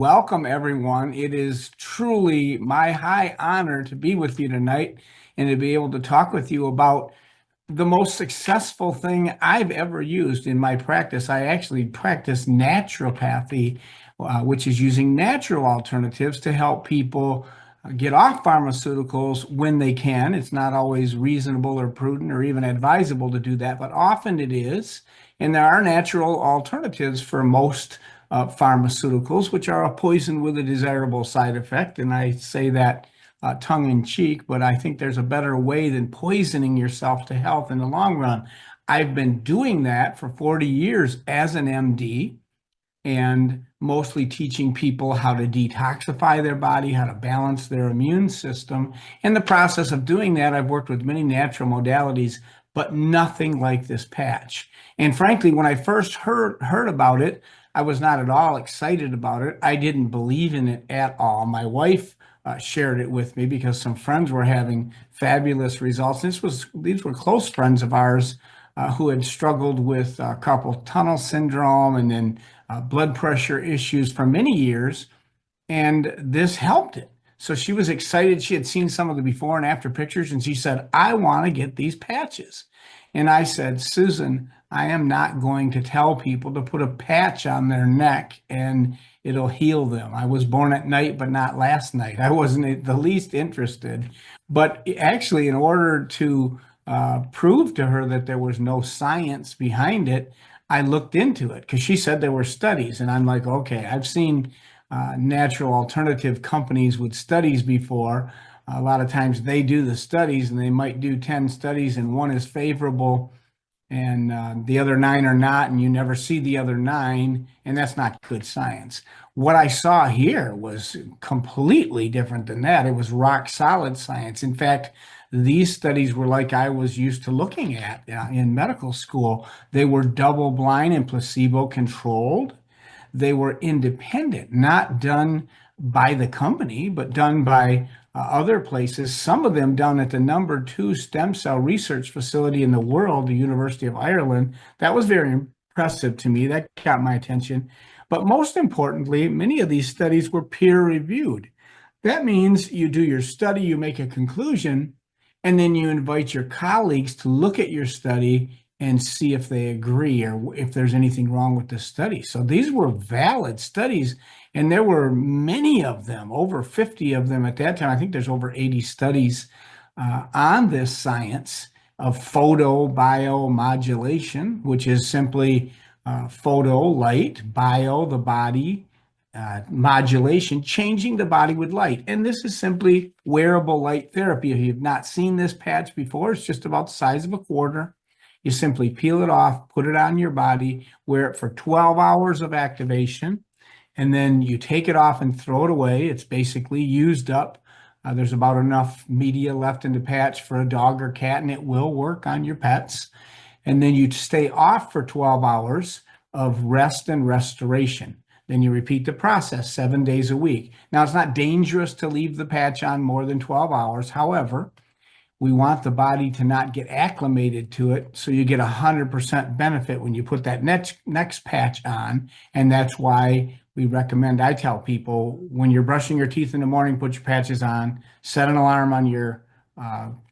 Welcome, everyone. It is truly my high honor to be with you tonight and to be able to talk with you about the most successful thing I've ever used in my practice. I actually practice naturopathy, which is using natural alternatives to help people get off pharmaceuticals when they can. It's not always reasonable or prudent or even advisable to do that, but often it is. And there are natural alternatives for most pharmaceuticals, which are a poison with a desirable side effect. And I say that tongue in cheek, but I think there's a better way than poisoning yourself to health in the long run. I've been doing that for 40 years as an MD and mostly teaching people how to detoxify their body, how to balance their immune system. In the process of doing that, I've worked with many natural modalities, but nothing like this patch. And frankly, when I first heard about it, I was not at all excited about it. I didn't believe in it at all. My wife shared it with me because some friends were having fabulous results. These were close friends of ours who had struggled with carpal tunnel syndrome and then blood pressure issues for many years, and this helped it. So she was excited. She had seen some of the before and after pictures, and she said, I want to get these patches. And I said, Susan, I am not going to tell people to put a patch on their neck and it'll heal them. I was born at night, but not last night. I wasn't the least interested. But actually, in order to prove to her that there was no science behind it, I looked into it because she said there were studies. And I'm like, okay, I've seen natural alternative companies with studies before. A lot of times they do the studies and they might do 10 studies and one is favorable and the other nine are not, and you never see the other nine, and that's not good science. What I saw here was completely different than that. It was rock solid science. In fact, these studies were like I was used to looking at in medical school. They were double blind and placebo controlled. They were independent, not done by the company, but done by other places, some of them done at the #2 stem cell research facility in the world, the University of Ireland. That was very impressive to me. That got my attention. But most importantly, many of these studies were peer reviewed. That means you do your study, you make a conclusion, and then you invite your colleagues to look at your study and see if they agree or if there's anything wrong with the study. So these were valid studies, and there were many of them, over 50 of them at that time. I think there's over 80 studies on this science of photobiomodulation, which is simply photo, light, bio, the body, modulation, changing the body with light. And this is simply wearable light therapy. If you've not seen this patch before, it's just about the size of a quarter. You simply peel it off, put it on your body, wear it for 12 hours of activation, and then you take it off and throw it away. It's basically used up. There's about enough media left in the patch for a dog or cat, and it will work on your pets. And then you stay off for 12 hours of rest and restoration. Then you repeat the process 7 days a week. Now, it's not dangerous to leave the patch on more than 12 hours. However, we want the body to not get acclimated to it, so you get 100% benefit when you put that next patch on. And that's why we recommend, I tell people, when you're brushing your teeth in the morning, put your patches on, set an alarm on your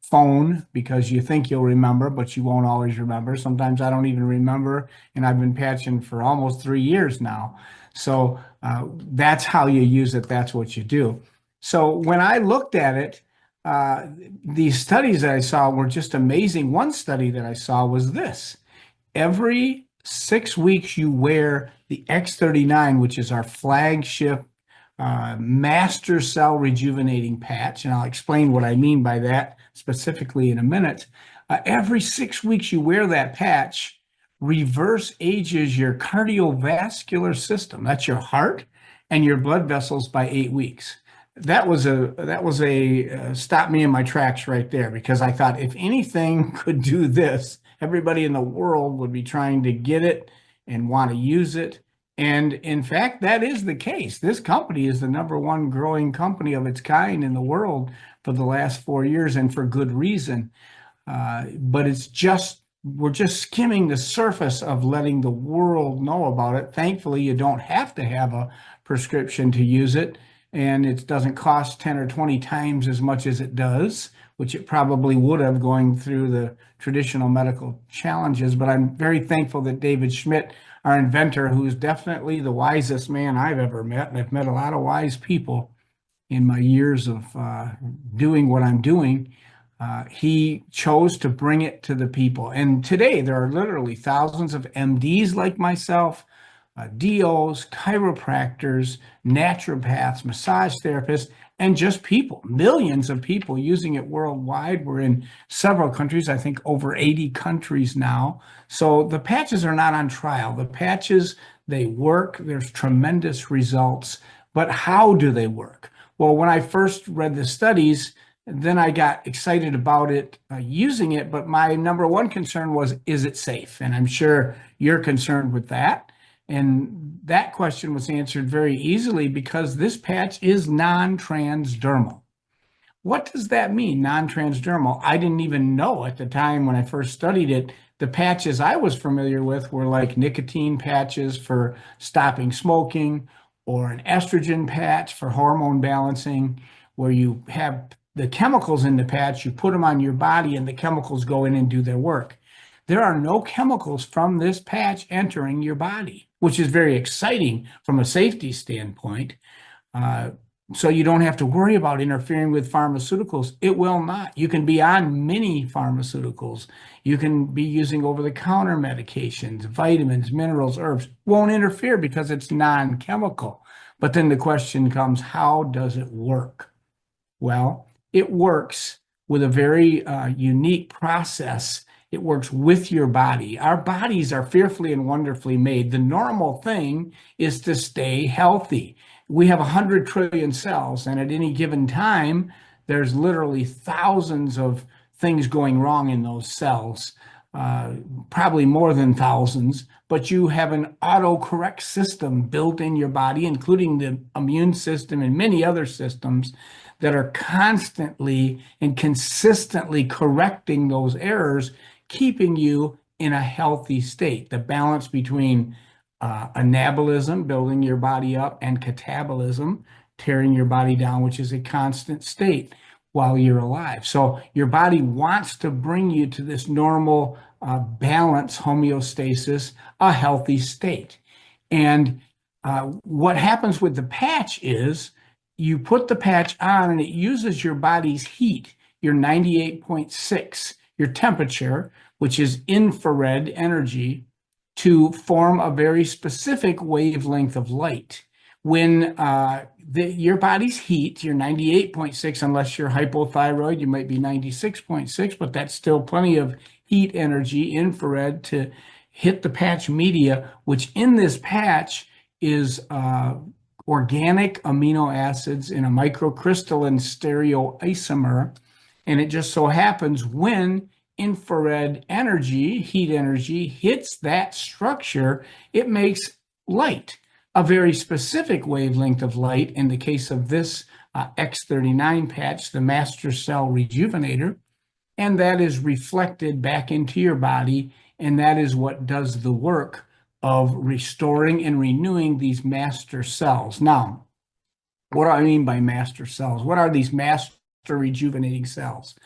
phone because you think you'll remember, but you won't always remember. Sometimes I don't even remember, and I've been patching for almost 3 years now. So that's how you use it. That's what you do. So when I looked at it, these studies that I saw were just amazing. One study that I saw was this. Every 6 weeks, you wear the X39, which is our flagship master cell rejuvenating patch. And I'll explain what I mean by that specifically in a minute. Every 6 weeks, you wear that patch, reverse ages your cardiovascular system. That's your heart and your blood vessels by 8 weeks. That was a stop me in my tracks right there, because I thought if anything could do this, everybody in the world would be trying to get it and want to use it. And in fact, that is the case. This company is the #1 growing company of its kind in the world for the last 4 years, and for good reason. But we're just skimming the surface of letting the world know about it. Thankfully, you don't have to have a prescription to use it, and it doesn't cost 10 or 20 times as much as it does, which it probably would have going through the traditional medical challenges. But I'm very thankful that David Schmidt, our inventor, who's definitely the wisest man I've ever met, and I've met a lot of wise people in my years of doing what I'm doing, he chose to bring it to the people. And today there are literally thousands of MDs like myself, DOs, chiropractors, naturopaths, massage therapists, and just people, millions of people using it worldwide. We're in several countries, I think over 80 countries now. So the patches are not on trial. The patches, they work. There's tremendous results. But how do they work? Well, when I first read the studies, then I got excited about it, using it. But my number one concern was, is it safe? And I'm sure you're concerned with that. And that question was answered very easily because this patch is non-transdermal. What does that mean, non-transdermal? I didn't even know at the time when I first studied it. The patches I was familiar with were like nicotine patches for stopping smoking, or an estrogen patch for hormone balancing, where you have the chemicals in the patch, you put them on your body, and the chemicals go in and do their work. There are no chemicals from this patch entering your body, which is very exciting from a safety standpoint. So you don't have to worry about interfering with pharmaceuticals. It will not. You can be on many pharmaceuticals. You can be using over-the-counter medications, vitamins, minerals, herbs. Won't interfere because it's non-chemical. But then the question comes, how does it work? Well, it works with a very unique process. It works with your body. Our bodies are fearfully and wonderfully made. The normal thing is to stay healthy. We have 100 trillion cells, and at any given time, there's literally thousands of things going wrong in those cells, probably more than thousands, but you have an autocorrect system built in your body, including the immune system and many other systems that are constantly and consistently correcting those errors, keeping you in a healthy state. The balance between anabolism, building your body up, and catabolism, tearing your body down, which is a constant state while you're alive. So your body wants to bring you to this normal balance, homeostasis, a healthy state. And what happens with the patch is you put the patch on and it uses your body's heat, your 98.6, your temperature, which is infrared energy, to form a very specific wavelength of light. When your body's heat, your 98.6, unless you're hypothyroid, you might be 96.6, but that's still plenty of heat energy, infrared, to hit the patch media, which in this patch is organic amino acids in a microcrystalline stereoisomer. And it just so happens when infrared energy, heat energy, hits that structure, it makes light, a very specific wavelength of light. In the case of this X39 patch, the master cell rejuvenator, and that is reflected back into your body, and that is what does the work of restoring and renewing these master cells. Now, what do I mean by master cells? What are these master rejuvenating cells?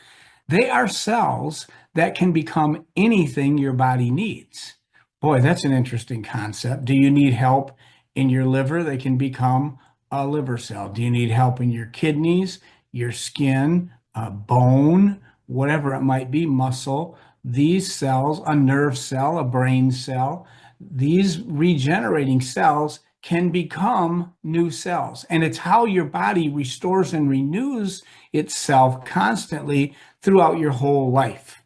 They are cells that can become anything your body needs. Boy, that's an interesting concept. Do you need help in your liver? They can become a liver cell. Do you need help in your kidneys, your skin, bone, whatever it might be, muscle? These cells, a nerve cell, a brain cell, these regenerating cells can become new cells. And it's how your body restores and renews itself constantly throughout your whole life.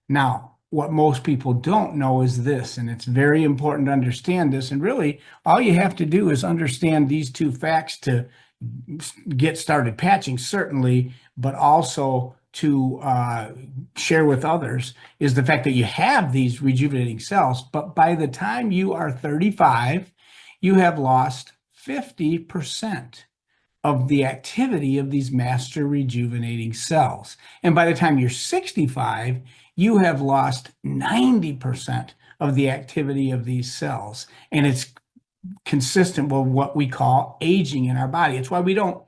Now, what most people don't know is this, and it's very important to understand this. And really, all you have to do is understand these two facts to get started patching, certainly, but also to share with others, is the fact that you have these rejuvenating cells, but by the time you are 35, you have lost 50% of the activity of these master rejuvenating cells. And by the time you're 65, you have lost 90% of the activity of these cells. And it's consistent with what we call aging in our body. It's why we don't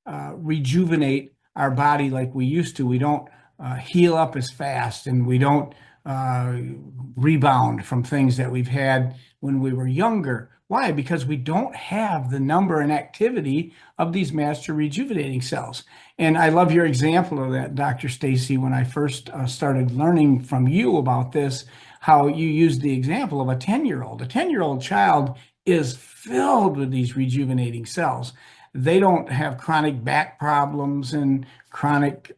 rejuvenate our body like we used to. We don't heal up as fast, and we don't uh, rebound from things that we've had when we were younger. Why? Because we don't have the number and activity of these master rejuvenating cells. And I love your example of that, Dr. Stacy, when I first started learning from you about this, how you used the example of a 10-year-old. A 10-year-old child is filled with these rejuvenating cells. They don't have chronic back problems and chronic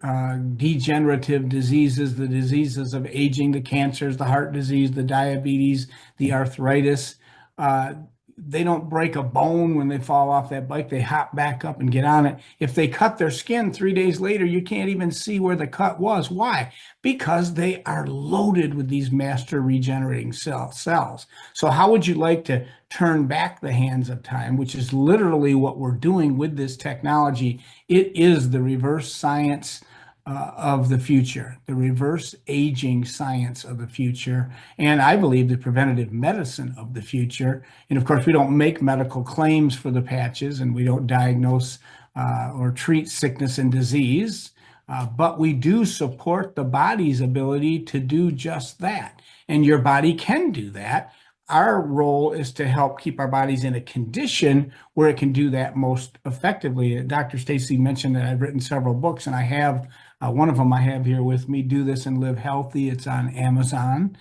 degenerative diseases, the diseases of aging, the cancers, the heart disease, the diabetes, the arthritis. Uh, they don't break a bone when they fall off that bike. They hop back up and get on it. If they cut their skin 3 days later, you can't even see where the cut was. Why? Because they are loaded with these master regenerating cells. So how would you like to turn back the hands of time, which is literally what we're doing with this technology? It is the reverse science of the future, the reverse aging science of the future, and I believe the preventative medicine of the future. And of course, we don't make medical claims for the patches, and we don't diagnose or treat sickness and disease, but we do support the body's ability to do just that. And your body can do that. Our role is to help keep our bodies in a condition where it can do that most effectively. Dr. Stacy mentioned that I've written several books, and I have one of them I have here with me, Do This and Live Healthy. It's on Amazon.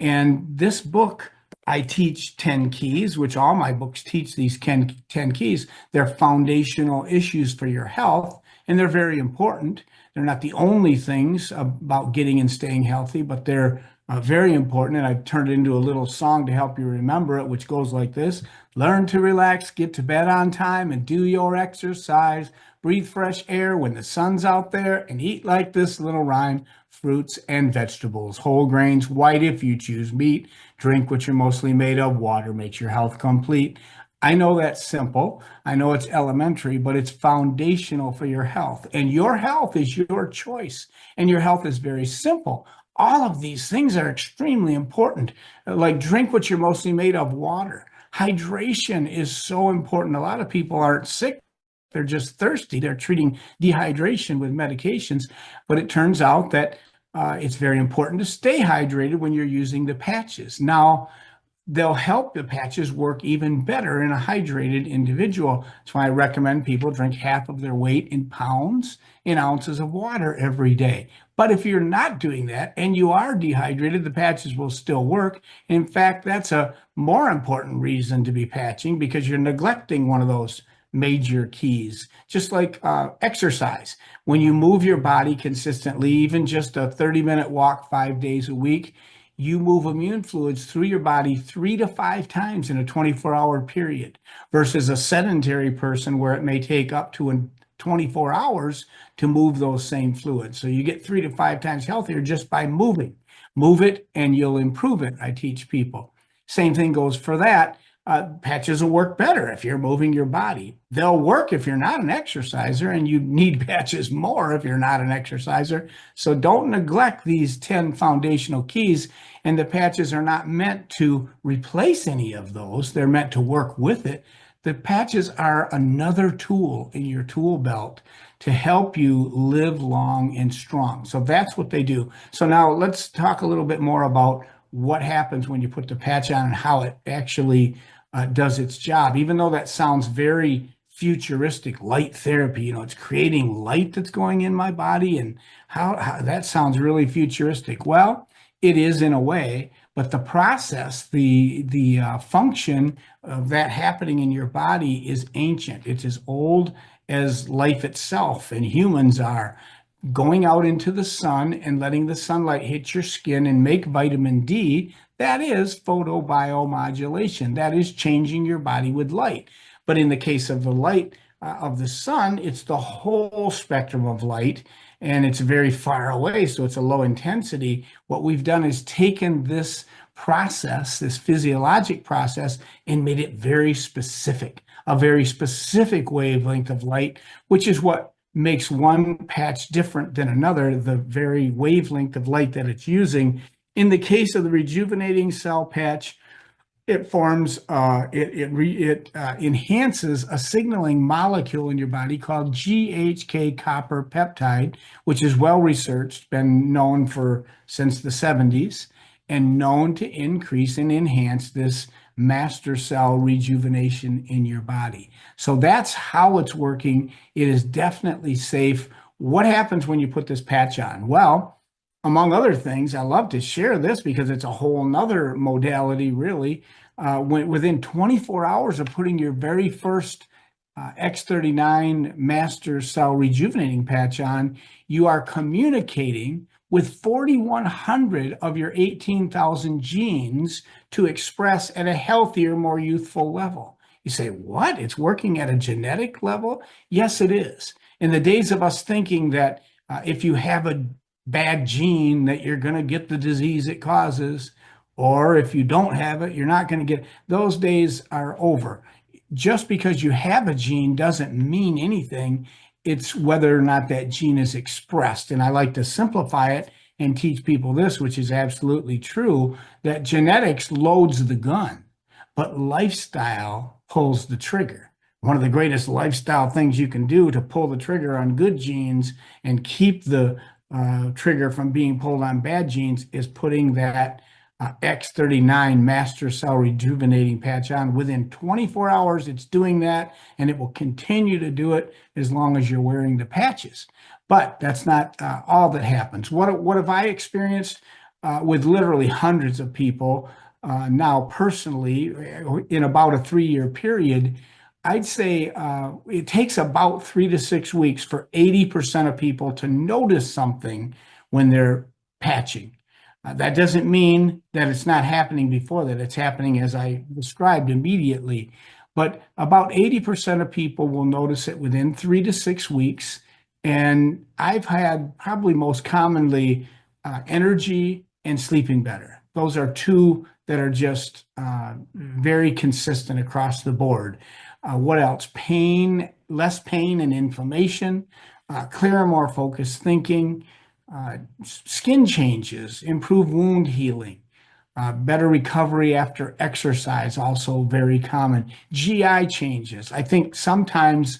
And this book, I teach 10 keys, which all my books teach these 10 keys. They're foundational issues for your health, and they're very important. They're not the only things about getting and staying healthy, but they're very important. And I've turned it into a little song to help you remember it, which goes like this: learn to relax, get to bed on time, and do your exercise. Breathe fresh air when the sun's out there, and eat like this little rhyme: fruits and vegetables, whole grains, white if you choose meat. Drink what you're mostly made of. Water makes your health complete. I know that's simple. I know it's elementary, but it's foundational for your health. And your health is your choice. And your health is very simple. All of these things are extremely important. Like drink what you're mostly made of, water. Hydration is so important. A lot of people aren't sick. They're just thirsty. They're treating dehydration with medications. But it turns out that it's very important to stay hydrated when you're using the patches. Now, they'll help the patches work even better in a hydrated individual. That's why I recommend people drink half of their weight in pounds in ounces of water every day. But if you're not doing that and you are dehydrated, the patches will still work. In fact, that's a more important reason to be patching, because you're neglecting one of those major keys. Just like exercise. When you move your body consistently, even just a 30-minute walk 5 days a week, you move immune fluids through your body 3 to 5 times in a 24-hour period, versus a sedentary person where it may take up to 24 hours to move those same fluids. So you get 3 to 5 times healthier just by moving. Move it and you'll improve it, I teach people. Same thing goes for that. Patches will work better if you're moving your body. They'll work if you're not an exerciser, and you need patches more if you're not an exerciser. So don't neglect these 10 foundational keys. And the patches are not meant to replace any of those. They're meant to work with it. The patches are another tool in your tool belt to help you live long and strong. So that's what they do. So now let's talk a little bit more about what happens when you put the patch on and how it actually does its job. Even though that sounds very futuristic, light therapy, it's creating light that's going in my body, and how that sounds really futuristic. Well, it is in a way, but the process, the function of that happening in your body is ancient. It's as old as life itself, and humans are. Going out into the sun and letting the sunlight hit your skin and make vitamin D, that is photobiomodulation. That is changing your body with light. But in the case of the light of the sun, it's the whole spectrum of light, and it's very far away, so it's a low intensity. What we've done is taken this process, this physiologic process, and made it very specific, a very specific wavelength of light, which is what makes one patch different than another, the very wavelength of light that it's using. In the case of the rejuvenating cell patch, It forms, it enhances a signaling molecule in your body called GHK copper peptide, which is well researched, been known for since the 70s, and known to increase and enhance this master cell rejuvenation in your body. So that's how it's working. It is definitely safe. What happens when you put this patch on? Well, among other things, I love to share this because it's a whole nother modality, really. Within 24 hours of putting your very first X39 master cell rejuvenating patch on, you are communicating with 4,100 of your 18,000 genes to express at a healthier, more youthful level. You say, what? It's working at a genetic level? Yes, it is. In the days of us thinking that if you have a bad gene that you're going to get the disease it causes, or if you don't have it, you're not going to get, those days are over. Just because you have a gene doesn't mean anything. It's whether or not that gene is expressed. And I like to simplify it and teach people this, which is absolutely true, that genetics loads the gun, but lifestyle pulls the trigger. One of the greatest lifestyle things you can do to pull the trigger on good genes and keep the trigger from being pulled on bad genes is putting that X39 master cell rejuvenating patch on. Within 24 hours, it's doing that, and it will continue to do it as long as you're wearing the patches. But that's not all that happens. What have I experienced with literally hundreds of people now personally in about a 3-year period? I'd say it takes about 3 to 6 weeks for 80% of people to notice something when they're patching. That doesn't mean that it's not happening before that. It's happening as I described immediately. But about 80% of people will notice it within 3 to 6 weeks. And I've had probably most commonly energy and sleeping better. Those are two that are just very consistent across the board. What else? Pain, less pain and inflammation, clearer, more focused thinking, skin changes, improved wound healing, better recovery after exercise, also very common. GI changes. I think sometimes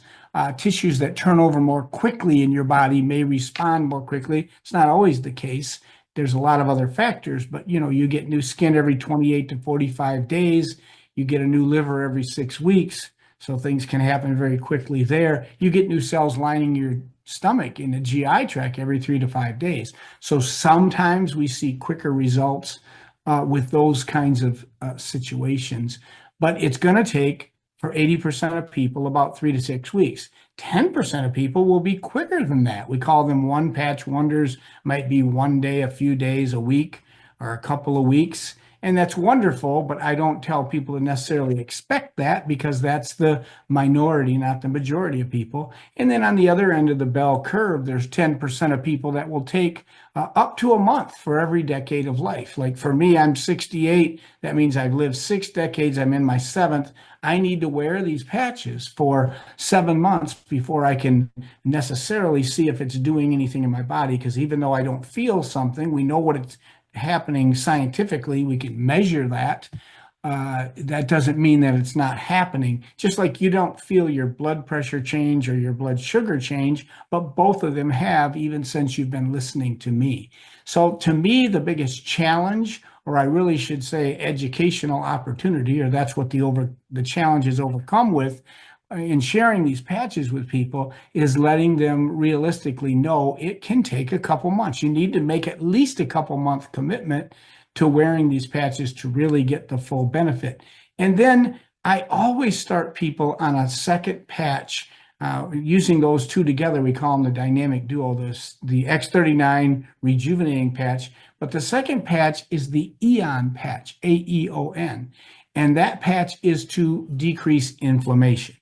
tissues that turn over more quickly in your body may respond more quickly. It's not always the case. There's a lot of other factors, but you get new skin every 28 to 45 days. You get a new liver every 6 weeks. So things can happen very quickly there. You get new cells lining your stomach in the GI tract every 3 to 5 days. So sometimes we see quicker results with those kinds of situations, but it's going to take for 80% of people about 3 to 6 weeks. 10% of people will be quicker than that. We call them one patch wonders, might be one day, a few days, a week, or a couple of weeks. And that's wonderful, but I don't tell people to necessarily expect that because that's the minority, not the majority of people. And then on the other end of the bell curve, there's 10% of people that will take up to a month for every decade of life. Like for me, I'm 68. That means I've lived 6 decades. I'm in my seventh. I need to wear these patches for 7 months before I can necessarily see if it's doing anything in my body. Because even though I don't feel something, we know what it's happening scientifically. We can measure that. That doesn't mean that it's not happening. Just like you don't feel your blood pressure change or your blood sugar change, but both of them have, even since you've been listening to me. So to me, the biggest challenge, or I really should say educational opportunity, or that's what the challenge is overcome with in sharing these patches with people, is letting them realistically know it can take a couple months. You need to make at least a couple month commitment to wearing these patches to really get the full benefit. And then I always start people on a second patch using those two together. We call them the dynamic duo, the X39 rejuvenating patch. But the second patch is the EON patch, AEON. And that patch is to decrease inflammation.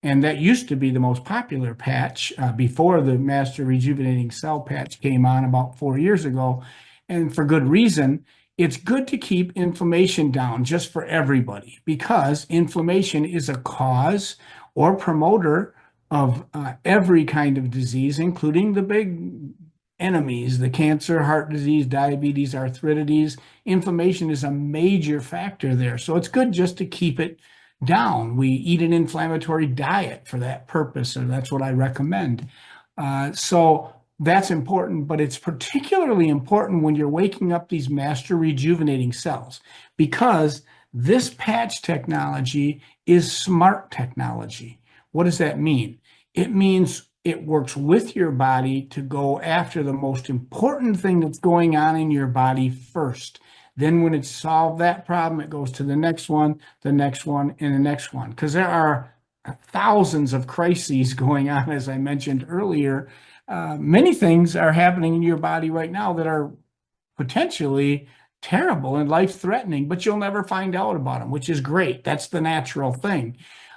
And that used to be the most popular patch before the Master Rejuvenating Cell patch came on about 4 years ago. And for good reason. It's good to keep inflammation down just for everybody because inflammation is a cause or promoter of every kind of disease, including the big enemies, the cancer, heart disease, diabetes, arthritis. Inflammation is a major factor there. So it's good just to keep it down. We eat an inflammatory diet for that purpose, or that's what I recommend. So that's important, but it's particularly important when you're waking up these master rejuvenating cells, because this patch technology is smart technology. What does that mean? It means it works with your body to go after the most important thing that's going on in your body first. Then when it's solved that problem, it goes to the next one, the next one, and the next one. Because there are thousands of crises going on, as I mentioned earlier. Many things are happening in your body right now that are potentially terrible and life-threatening, but you'll never find out about them, which is great. That's the natural thing.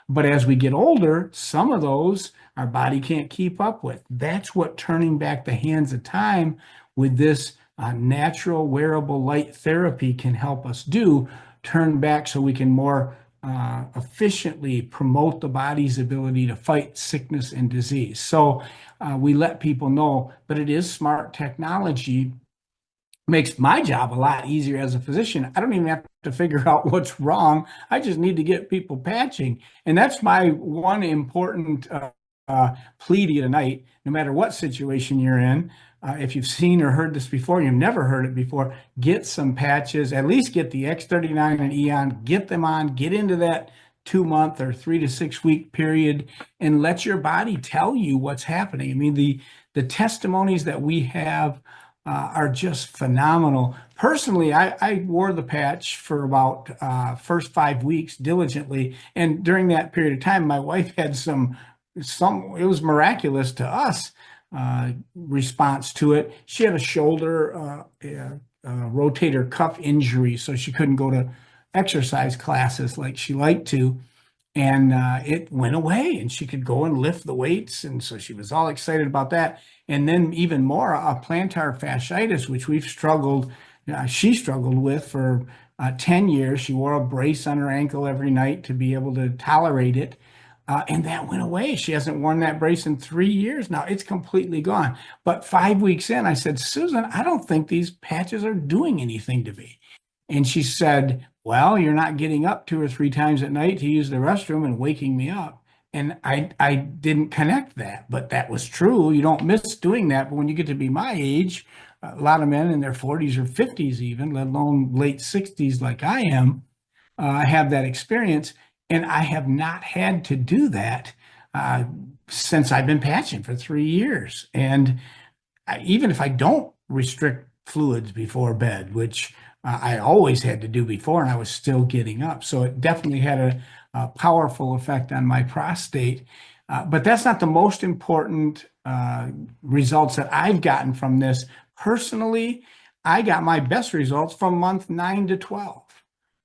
But as we get older, some of those our body can't keep up with. That's what turning back the hands of time with this natural wearable light therapy can help us do. Turn back so we can more efficiently promote the body's ability to fight sickness and disease. So we let people know that it is smart technology. Makes my job a lot easier as a physician. I don't even have to figure out what's wrong. I just need to get people patching. And that's my one important plea to you tonight, no matter what situation you're in. If you've seen or heard this before, you've never heard it before, get some patches, at least get the X39 and Eon, get them on, get into that 2 month or 3 to 6 week period, and let your body tell you what's happening. I mean, the testimonies that we have are just phenomenal. Personally, I wore the patch for about first 5 weeks diligently, and during that period of time, my wife had some. It was miraculous to us response to it. She had a shoulder rotator cuff injury, so she couldn't go to exercise classes like she liked to. And it went away, and she could go and lift the weights. And so she was all excited about that. And then even more, plantar fasciitis, which she struggled with for 10 years. She wore a brace on her ankle every night to be able to tolerate it. And that went away. She hasn't worn that brace in 3 years now. It's completely gone. But 5 weeks in, I said, Susan, I don't think these patches are doing anything to me. And she said, well, you're not getting up 2 or 3 times at night to use the restroom and waking me up. And I didn't connect that, but that was true. You don't miss doing that. But when you get to be my age, a lot of men in their 40s or 50s even, let alone late 60s like I am, have that experience. And I have not had to do that uh, since I've been patching for 3 years. And even if I don't restrict fluids before bed, which I always had to do before, and I was still getting up. So it definitely had a powerful effect on my prostate. But that's not the most important results that I've gotten from this. Personally, I got my best results from month 9 to 12.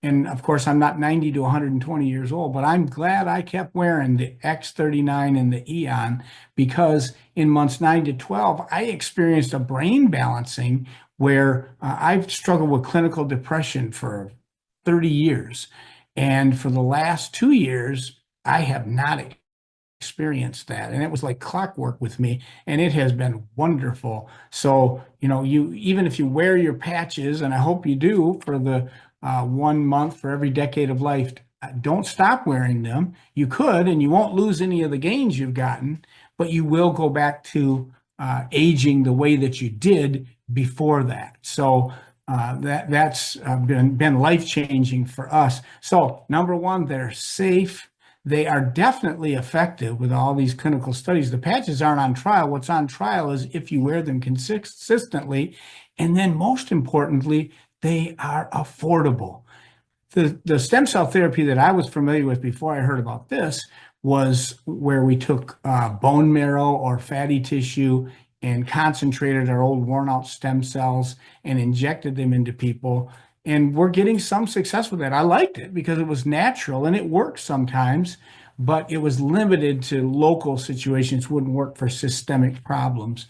And of course, I'm not 90 to 120 years old, but I'm glad I kept wearing the X39 and the Eon, because in months 9 to 12, I experienced a brain balancing where I've struggled with clinical depression for 30 years. And for the last 2 years, I have not experienced that. And it was like clockwork with me, and it has been wonderful. So, you, even if you wear your patches, and I hope you do for the 1 month for every decade of life, don't stop wearing them. You could, and you won't lose any of the gains you've gotten, but you will go back to aging the way that you did before that. So that's been life-changing for us. So number one, they're safe. They are definitely effective with all these clinical studies. The patches aren't on trial. What's on trial is if you wear them consistently. And then most importantly, they are affordable. The stem cell therapy that I was familiar with before I heard about this was where we took bone marrow or fatty tissue and concentrated our old worn out stem cells and injected them into people. And we're getting some success with that. I liked it because it was natural and it worked sometimes, but it was limited to local situations, wouldn't work for systemic problems.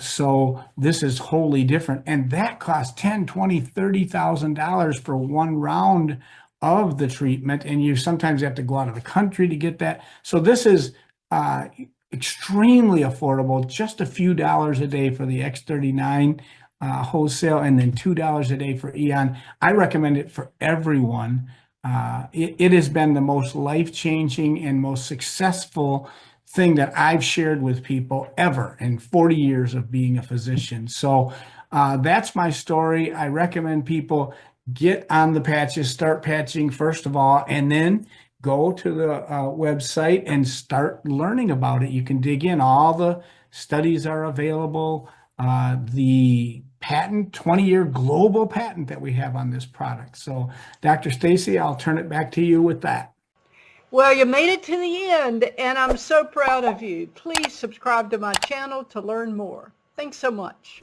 So this is wholly different. And that costs $10, $20, $30,000 for one round of the treatment. And you sometimes have to go out of the country to get that. So this is extremely affordable, just a few dollars a day for the X39 wholesale, and then $2 a day for Eon. I recommend it for everyone. It has been the most life-changing and most successful thing that I've shared with people ever in 40 years of being a physician. So that's my story. I recommend people get on the patches, start patching first of all, and then go to the website and start learning about it. You can dig in. All the studies are available. The patent, 20-year global patent that we have on this product. So, Dr. Stacy, I'll turn it back to you with that. Well, you made it to the end, and I'm so proud of you. Please subscribe to my channel to learn more. Thanks so much.